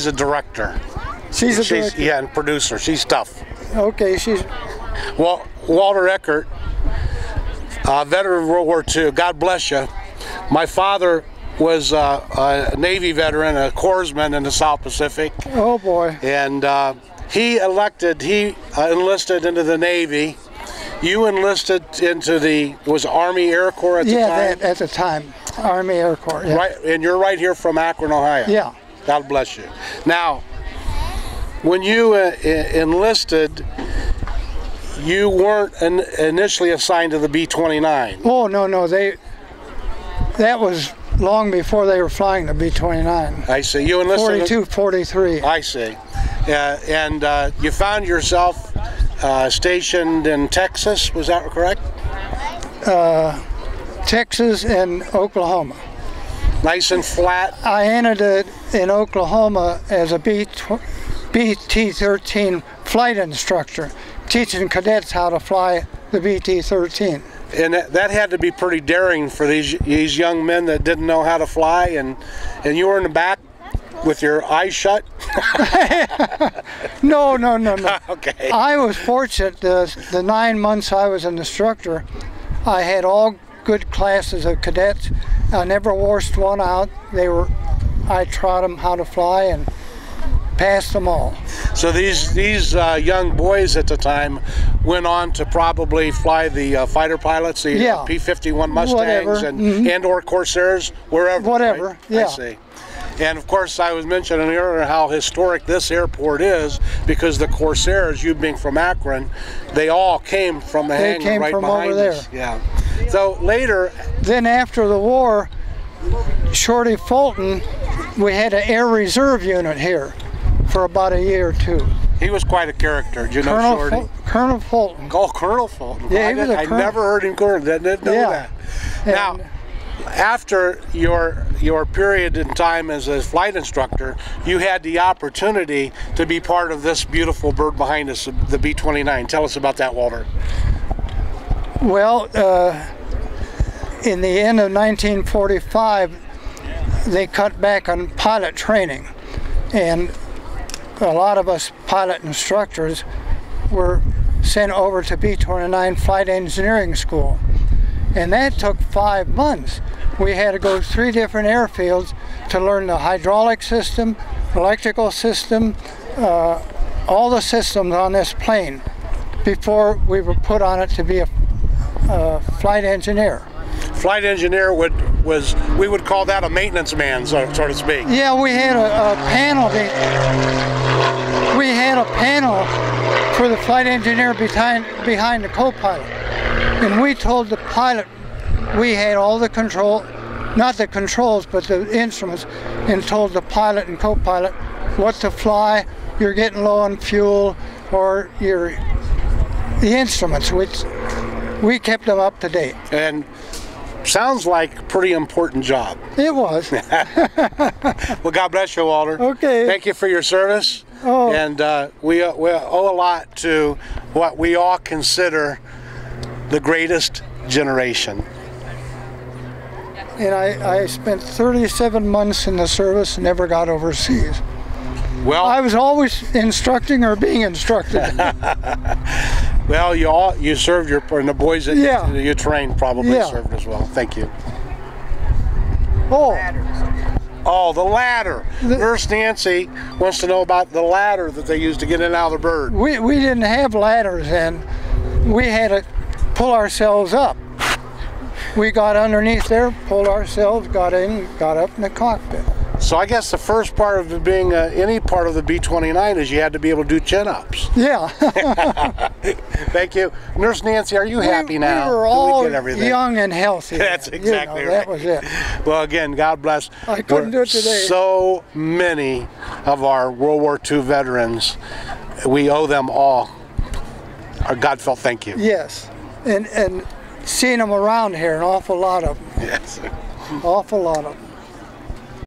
she's a director. She's a director? Yeah, and producer. She's tough. Okay, she's... Well, Walter Eckert, veteran of World War II, God bless you. My father was a Navy veteran, a corpsman in the South Pacific. Oh boy. And he enlisted into the Navy. You enlisted into the, was Army Air Corps at the time? Yeah, at the time, Army Air Corps. Yeah. Right, and you're right here from Akron, Ohio. Yeah. God bless you. Now, when you enlisted, you weren't initially assigned to the B29. Oh, no, that was long before they were flying the B29. I see. You enlisted 42, 43. I see. And you found yourself stationed in Texas, was that correct? Texas and Oklahoma. Nice and flat? I entered it in Oklahoma as a BT-13 flight instructor, teaching cadets how to fly the BT-13. And that had to be pretty daring for these young men that didn't know how to fly, and you were in the back with your eyes shut? No. Okay. I was fortunate. The 9 months I was an instructor, I had all good classes of cadets. I never worst one out. I taught them how to fly and passed them all. So these young boys at the time went on to probably fly the fighter pilots, the P-51 Mustangs and or Corsairs, wherever. Whatever, right? yeah. I see. And of course, I was mentioning earlier how historic this airport is, because the Corsairs, you being from Akron, they all came from the hangar right behind us. Yeah. So later. Then after the war, Shorty Fulton, we had an air reserve unit here for about a year or two. He was quite a character. Did you know Shorty? Colonel Fulton. Oh, Colonel Fulton. Yeah, I never heard him call. Didn't know that. Now, after your period in time as a flight instructor, you had the opportunity to be part of this beautiful bird behind us, the B29. Tell us about that, Walter. Well, in the end of 1945, they cut back on pilot training, and a lot of us pilot instructors were sent over to B29 Flight Engineering School. And that took 5 months. We had to go 3 different airfields to learn the hydraulic system, electrical system, all the systems on this plane before we were put on it to be a flight engineer. Flight engineer we would call that a maintenance man, so to speak. Yeah, we had a panel. We had a panel for the flight engineer behind the co-pilot. And we told the pilot, we had all the control, not the controls, but the instruments, and told the pilot and co-pilot what to fly. You're getting low on fuel, or the instruments, which we kept them up to date. And sounds like a pretty important job. It was. Well, God bless you, Walter. Okay. Thank you for your service. Oh. And we owe a lot to what we all consider the greatest generation. And I spent 37 months in the service and never got overseas. Well, I was always instructing or being instructed. Well, you served and the boys that you trained probably served as well. Thank you. Oh, the ladder. Nurse Nancy wants to know about the ladder that they used to get in and out of the bird. We didn't have ladders then. We had to pull ourselves up. We got underneath there, pulled ourselves, got in, got up in the cockpit. So I guess the first part of being any part of the B29 is you had to be able to do chin-ups. Yeah. Thank you. Nurse Nancy, are you happy now? We were all young and healthy. That's exactly right. That was it. Well, again, God bless. I couldn't do it today. So many of our World War II veterans, we owe them all our God-felt thank you. Yes. And seeing them around here, an awful lot of them. Yes. Awful lot of them.